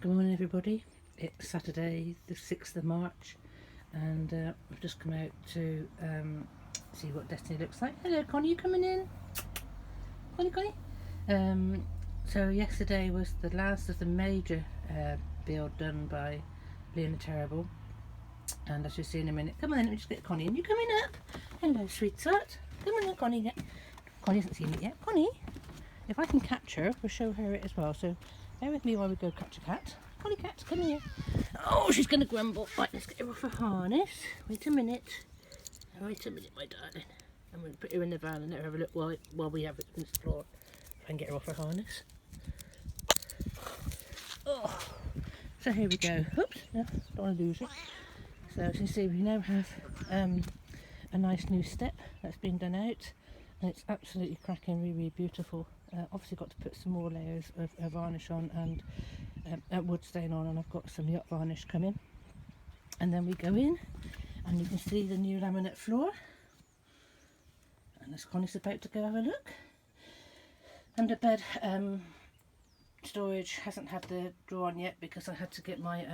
Good morning everybody. It's Saturday the 6th of March and I've just come out to see what Destiny looks like. Hello Connie, you coming in? Connie? So yesterday was the last of the major build done by Leon the Terrible, and as you'll see in a minute. Come on then, let me just get Connie in. You coming up? Hello sweetheart. Come on then Connie. Connie hasn't seen it yet. Connie, if I can catch her, we'll show her it as well. So bear with me while we go catch a cat. Connie cat, come here. Oh, she's going to grumble. Right, let's get her off her harness. Wait a minute. Wait a minute, my darling. I'm going to put her in the van and let her have a look while we have it on the floor. If I can get her off her harness. Oh, so here we go. Oops, no, don't want to lose it. So as you can see, we now have a nice new step that's been done out. And it's absolutely cracking, really, really beautiful. Obviously got to put some more layers of varnish on and wood stain on, and I've got some yacht varnish coming. And then we go in and you can see the new laminate floor. And as Connie's about to go have a look. Under bed storage hasn't had the drawer on yet because I had to get my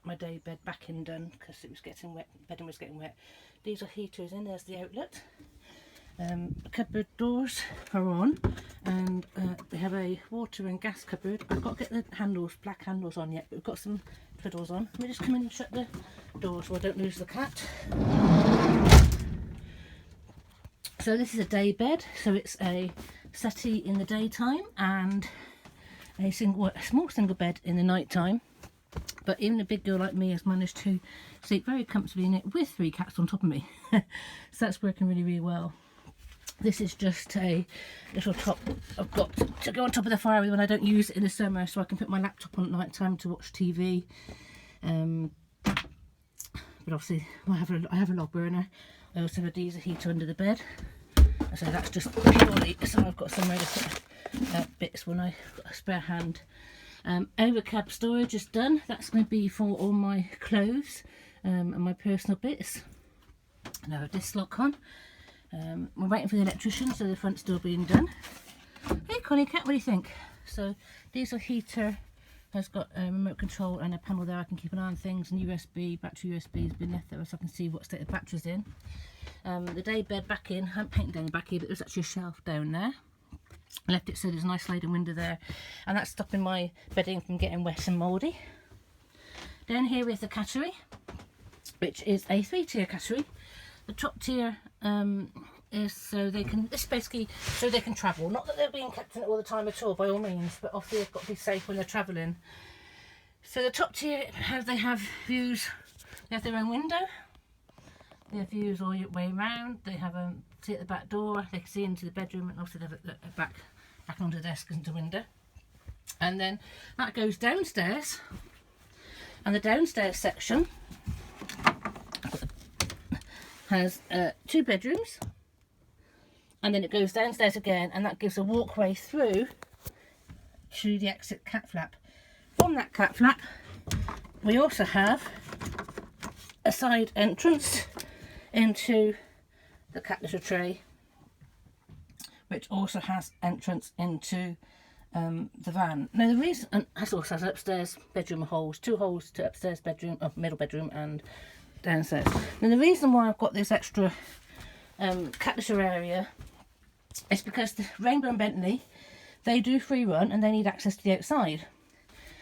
my day bed back in done because it was getting wet, bedding was getting wet. Diesel heaters in, there's the outlet. The cupboard doors are on, and we have a water and gas cupboard. I've got to get the handles, black handles on yet, but we've got some twiddles on. Let me just come in and shut the doors so I don't lose the cat. So this is a day bed, so it's a settee in the daytime and a small single bed in the night time. But even a big girl like me has managed to sleep very comfortably in it with 3 cats on top of me. So that's working really, really well. This is just a little top I've got to go on top of the fire with when I don't use it in the summer, so I can put my laptop on at night time to watch TV. But obviously I have a log burner. I also have a diesel heater under the bed, so that's just purely so I've got somewhere to put bits when I've got a spare hand. Overcab storage is done. That's going to be for all my clothes and my personal bits. Now I have this lock on. We're waiting for the electrician, so the front's still being done. Hey Connie cat, what do you think? So diesel heater has got a remote control and a panel there I can keep an eye on things, and battery USB has been left there so I can see what state the battery's in. The day bed back in, I haven't painted down the back here, but there's actually a shelf down there. I left it so there's a nice sliding window there, and that's stopping my bedding from getting wet and mouldy. Down here is the cattery, which is a 3-tier cattery. The top tier is so they can, this is basically so they can travel. Not that they're being kept in it all the time at all, by all means, but obviously they've got to be safe when they're travelling. So the top tier, they have views, they have their own window, they have views all the way around, they have a seat at the back door, they can see into the bedroom, and also they have a back onto the desk and the window. And then that goes downstairs, and the downstairs section has 2 bedrooms, and then it goes downstairs again, and that gives a walkway through to the exit cat flap. From that cat flap we also have a side entrance into the cat litter tray, which also has entrance into the van. Now the reason, and it also has upstairs bedroom holes, 2 holes to upstairs bedroom, middle bedroom and downstairs. Now the reason why I've got this extra cat litter area is because the Rainbow and Bentley, they do free run and they need access to the outside.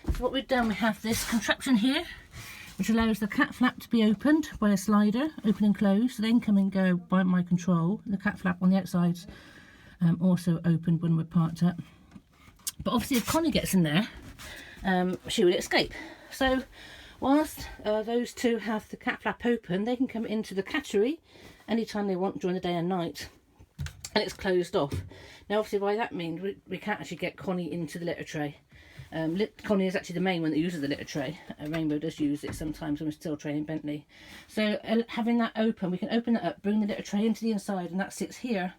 So what we've done, we have this contraption here which allows the cat flap to be opened by a slider, open and close, so they can come and go by my control. The cat flap on the outside's also opened when we're parked up. But obviously if Connie gets in there, she would escape. So whilst those 2 have the cat flap open, they can come into the cattery anytime they want during the day and night, and it's closed off. Now obviously by that means we can't actually get Connie into the litter tray. Connie is actually the main one that uses the litter tray. Rainbow does use it sometimes when we're still training Bentley. So having that open, we can open it up, bring the litter tray into the inside, and that sits here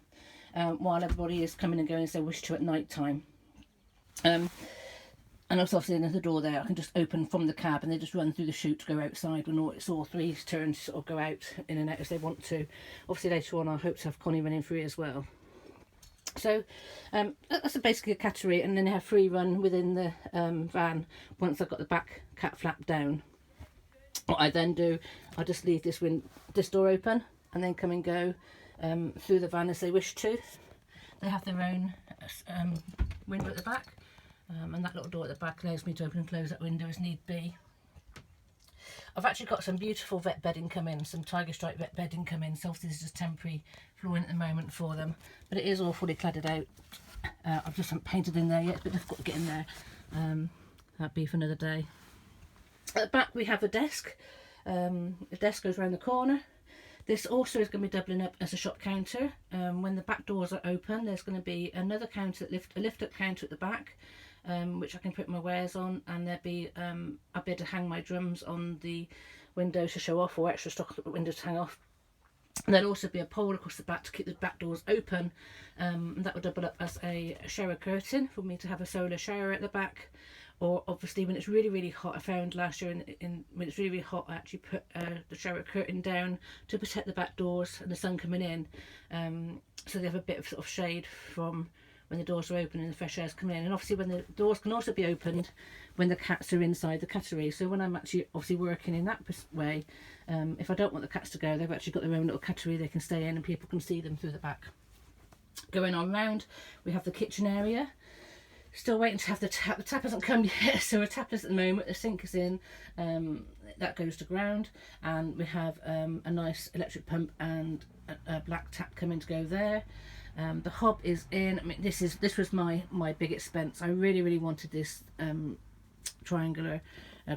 while everybody is coming and going as they wish to at night time. And also obviously another door there I can just open from the cab, and they just run through the chute to go outside when it's all 3's turn to sort of go out in and out as they want to. Obviously later on I hope to have Connie running free as well. So that's basically a cattery, and then they have free run within the van once I've got the back cat flap down. What I then do, I just leave this door open and then come and go through the van as they wish to. They have their own window at the back, and that little door at the back allows me to open and close that window as need be. I've actually got some beautiful vet bedding come in, some tiger stripe vet bedding come in, so obviously this is just temporary flooring at the moment for them, but it is all fully cladded out. I've just haven't painted in there yet, it's a bit difficult to get in there. That'd be for another day. At the back we have a desk. The desk goes around the corner. This also is going to be doubling up as a shop counter. When the back doors are open, there's going to be another counter, a lift-up counter at the back, which I can put my wares on, and there'll be I'll be able to hang my drums on the windows to show off, or extra stock at the windows to hang off. And there'll also be a pole across the back to keep the back doors open, and that will double up as a shower curtain for me to have a solar shower at the back. Or obviously when it's really, really hot, I found last year when it's really, really hot, I actually put the shower curtain down to protect the back doors and the sun coming in, so they have a bit of sort of shade from when the doors are open and the fresh air's coming in. And obviously when the doors can also be opened when the cats are inside the cattery, so when I'm actually obviously working in that way, if I don't want the cats to go, they've actually got their own little cattery they can stay in and people can see them through the back. Going on round, we have the kitchen area. Still waiting to have the tap. The tap hasn't come yet, so we're tapless at the moment. The sink is in, that goes to ground, and we have a nice electric pump and a black tap coming to go there. The hob is in. I mean, this was my big expense. I really wanted this triangular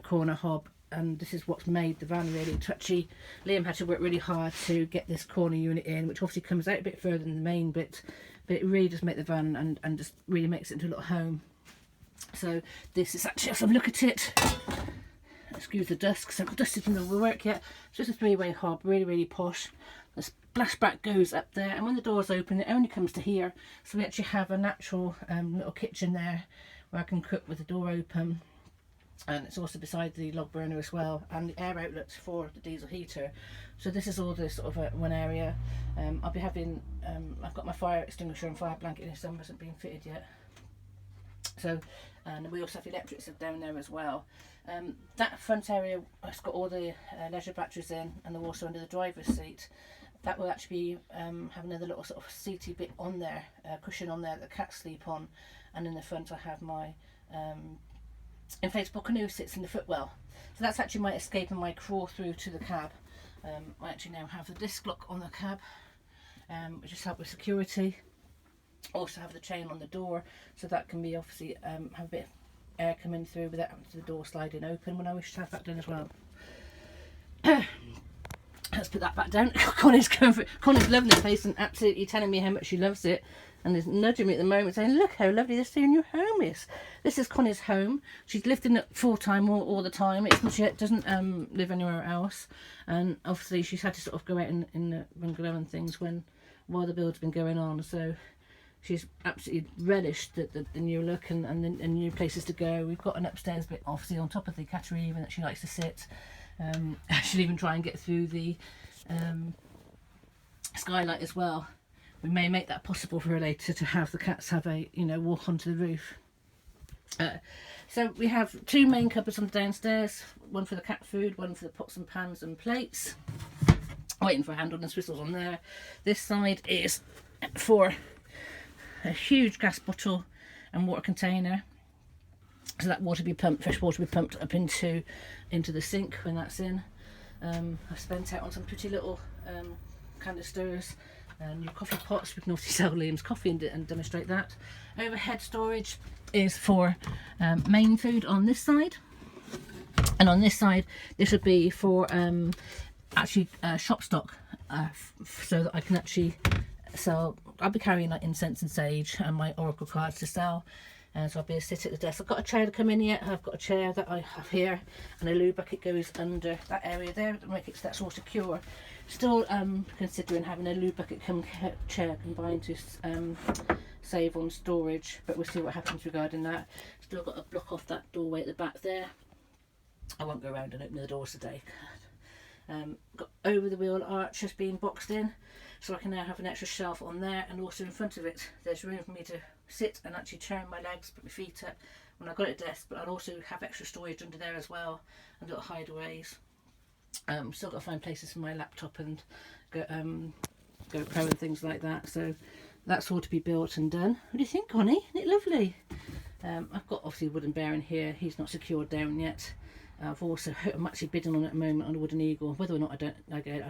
corner hob, and this is what's made the van really touchy. Liam had to work really hard to get this corner unit in, which obviously comes out a bit further than the main bit, but it really does make the van and just really makes it into a little home. So this is actually, let's have a look at it. Excuse the dust because I haven't dusted enough of work yet. It's just a three-way hob, really posh. The splashback goes up there, and when the door's open it only comes to here, so we actually have a natural little kitchen there where I can cook with the door open. And it's also beside the log burner as well, and the air outlets for the diesel heater. So this is all the sort of one area. I'll be having I've got my fire extinguisher and fire blanket in, some hasn't been fitted yet. So, and we also have electrics down there as well. That front area has got all the leisure batteries in, and they're also under the driver's seat. That will actually be have another little sort of seaty bit on there, cushion on there that the cats sleep on, and in the front I have my inflatable canoe sits in the footwell. So that's actually my escape and my crawl through to the cab. I actually now have the disc lock on the cab, which has helped with security. Also have the chain on the door, so that can be obviously have a bit of air coming through without having the door sliding open when I wish to have that done as well. Let's put that back down. Connie's loving the place and absolutely telling me how much she loves it, and is nudging me at the moment saying, look how lovely this new home is. This is Connie's home. She's lived in it full time all the time. She doesn't live anywhere else, and obviously she's had to sort of go out in the bungalow and things while the build's been going on, so she's absolutely relished the new look and the new places to go. We've got an upstairs bit obviously on top of the cattery even that she likes to sit. She'll even try and get through the skylight as well. We may make that possible for her later to have the cats have a walk onto the roof. So we have two main cupboards on the downstairs, one for the cat food, one for the pots and pans and plates. Waiting for a handle and whistles on there. This side is for a huge gas bottle and water container, so that water be pumped, fresh water be pumped up into the sink when that's in. I've spent out on some pretty little canisters and new coffee pots. We can obviously sell Liam's coffee and demonstrate that. Overhead storage is for main food on this side, and on this side this would be for actually shop stock, so that I can actually sell. I'll be carrying like incense and sage and my oracle cards to sell, and so I'll be able to sit at the desk. I've got a chair to come in yet. I've got a chair that I have here, and a loo bucket goes under that area there to make it that's all secure. Still considering having a loo bucket chair combined to save on storage, but we'll see what happens regarding that. Still got to block off that doorway at the back there. I won't go around and open the doors today. Got over the wheel arch just being boxed in. So I can now have an extra shelf on there, and also in front of it there's room for me to sit and actually turn my legs, put my feet up when I've got a desk, but I'll also have extra storage under there as well, and little hideaways. Still got to find places for my laptop and GoPro and things like that, so that's all to be built and done. What do you think, Connie? Isn't it lovely? I've got obviously a wooden bear in here. He's not secured down yet. I'm actually bidding on it at the moment on a wooden eagle. Whether or not I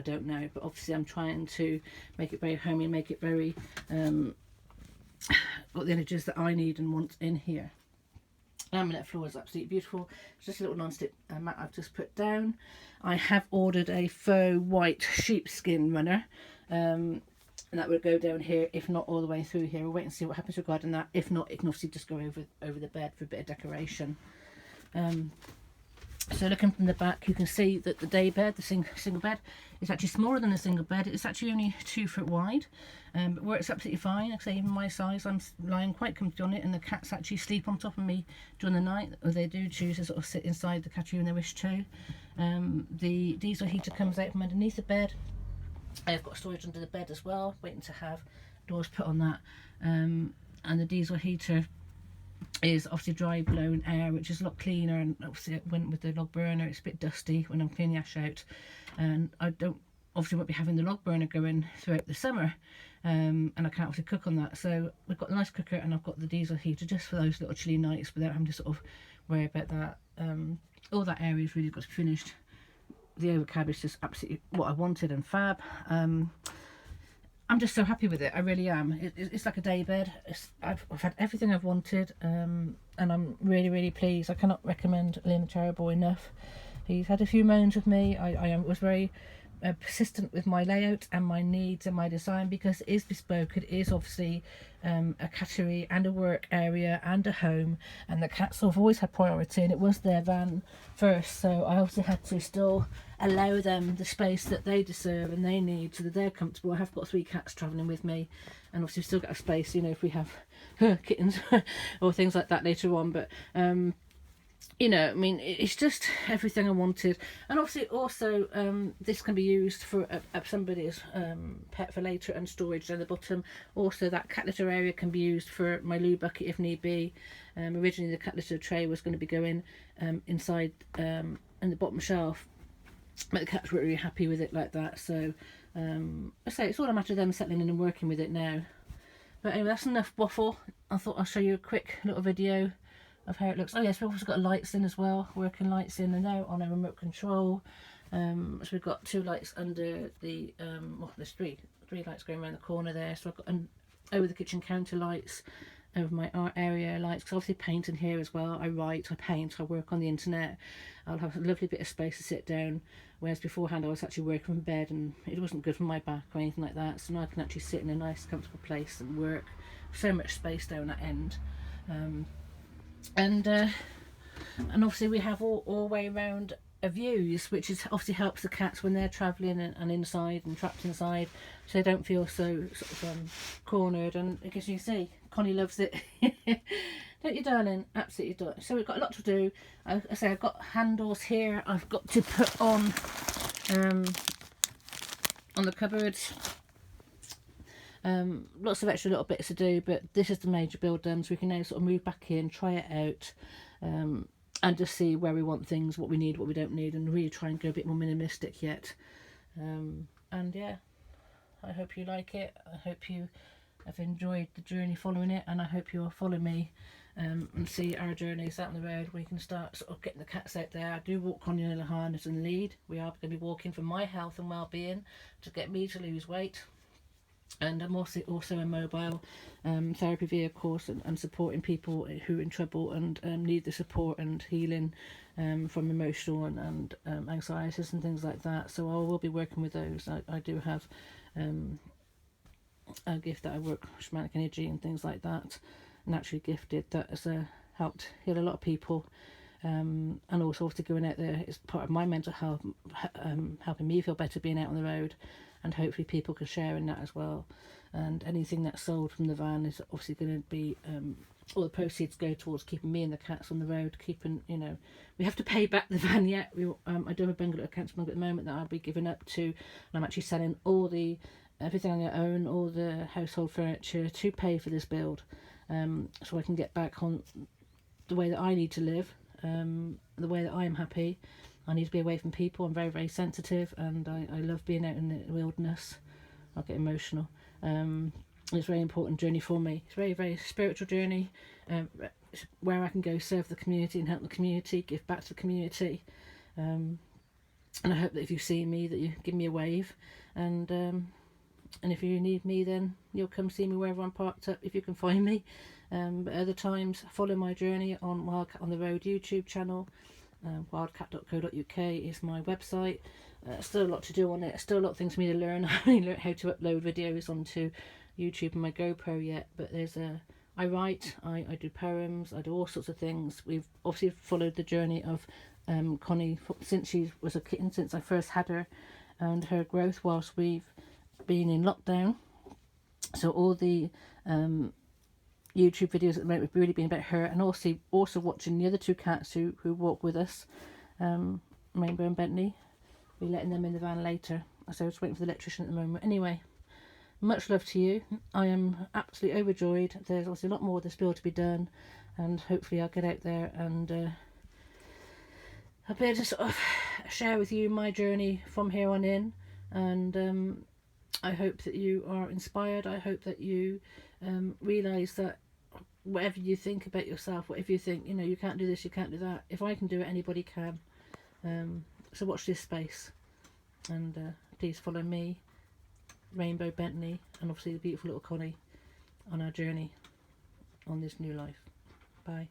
don't know, but obviously I'm trying to make it very homey, make it very got the images that I need and want in here. Laminate floor is absolutely beautiful. It's just a little non-stick mat I've just put down. I have ordered a faux white sheepskin runner, and that would go down here, if not all the way through here. We'll wait and see what happens regarding that. If not, it can obviously just go over the bed for a bit of decoration. So looking from the back, you can see that the day bed, the single bed, is actually smaller than a single bed. It's actually only 2 foot wide, but works absolutely fine. Like I say, even my size, I'm lying quite comfy on it, and the cats actually sleep on top of me during the night, or they do choose to sort of sit inside the cat room when they wish to. The diesel heater comes out from underneath the bed. I've got storage under the bed as well, waiting to have doors put on that. And the diesel heater is obviously dry blown air, which is a lot cleaner, and obviously it went with the log burner. It's a bit dusty when I'm cleaning the ash out, and I won't be having the log burner going throughout the summer, and I can't obviously cook on that. So we've got the nice cooker, and I've got the diesel heater just for those little chilly nights without having to sort of worry about that. All that area's really got to be finished. The overcab is just absolutely what I wanted and fab. I'm just so happy with it. I really am. It's like a day bed. I've had everything I've wanted, and I'm really, really pleased. I cannot recommend Liam Terrible enough. He's had a few moans with me. I was very persistent with my layout and my needs and my design, because it is bespoke. It is obviously a cattery and a work area and a home, and the cats have always had priority, and it was their van first, so I obviously had to still allow them the space that they deserve and they need, so that they're comfortable. I have got 3 cats travelling with me, and obviously we've still got a space, you know, if we have kittens or things like that later on. But you know, I mean, it's just everything I wanted. And obviously also this can be used for somebody's pet for later, and storage down the bottom. Also that cat litter area can be used for my loo bucket if need be. Originally the cat litter tray was going to be going inside in the bottom shelf, but the cats were really happy with it like that. So I say it's all a matter of them settling in and working with it now. But anyway, that's enough waffle. I thought I'll show you a quick little video of how it looks. Oh yes, we've also got lights in as well, working lights in, and now on a remote control. So we've got 2 lights under the well, there's three lights going around the corner there. So I've got over the kitchen counter lights, over my art area lights, because obviously paint in here as well. I write, I paint, I work on the internet. I'll have a lovely bit of space to sit down, whereas beforehand I was actually working from bed, and it wasn't good for my back or anything like that. So now I can actually sit in a nice comfortable place and work. So much space down that end. And obviously we have all way round views, which is obviously helps the cats when they're travelling and inside and trapped inside, so they don't feel so sort of cornered. And I guess you can see Connie loves it. Don't you, darling? Absolutely do. So we've got a lot to do. I say I've got handles here I've got to put on the cupboards. Lots of extra little bits to do, but this is the major build done, so we can now sort of move back in, try it out, and just see where we want things, what we need, what we don't need, and really try and go a bit more minimalistic yet. And yeah, I hope you like it. I hope you have enjoyed the journey following it, and I hope you'll follow me and see our journeys out on the road. We can start sort of getting the cats out there. I do walk on the harness and lead. We are going to be walking for my health and well-being, to get me to lose weight. And I'm also a mobile therapy vehicle, and supporting people who are in trouble and need the support and healing from emotional and anxieties and things like that. So I will be working with those. I do have a gift that I work shamanic energy and things like that, naturally gifted, that has helped heal a lot of people. And also to going out there is part of my mental health, helping me feel better being out on the road, and hopefully people can share in that as well. And anything that's sold from the van is obviously going to be all the proceeds go towards keeping me and the cats on the road, keeping, you know, we have to pay back the van yet. I do have a bungalow at Kattmobile at the moment that I'll be giving up to, and I'm actually selling all the everything I own, all the household furniture, to pay for this build, so I can get back on the way that I need to live, the way that I am happy. I need to be away from people. I'm very, very sensitive, and I love being out in the wilderness. I'll get emotional. It's a very important journey for me. It's a very, very spiritual journey, where I can go serve the community and help the community, give back to the community. And I hope that if you see me, that you give me a wave, and if you need me, then you'll come see me wherever I'm parked up, if you can find me. But other times, follow my journey on Wildcat on the Road YouTube channel. Wildcat.co.uk is my website. Still a lot to do on it. Still a lot of things for me to learn. I haven't learned how to upload videos onto YouTube and my GoPro yet. But I write, I do poems, I do all sorts of things. We've obviously followed the journey of Connie since she was a kitten, since I first had her, and her growth whilst we've been in lockdown. So all the YouTube videos at the moment have really been about her, and also watching the other two cats who walk with us, Rainbow and Bentley. We're letting them in the van later, so I'm just waiting for the electrician at the moment. Anyway, much love to you. I am absolutely overjoyed. There's obviously a lot more of this build to be done, and hopefully I'll get out there and I'll be able to sort of share with you my journey from here on in. And I hope that you are inspired. I hope that you realise that whatever you think about yourself, whatever you think, you can't do this, you can't do that. If I can do it, anybody can. So watch this space, and please follow me, Rainbow, Bentley, and obviously the beautiful little Connie on our journey on this new life. Bye.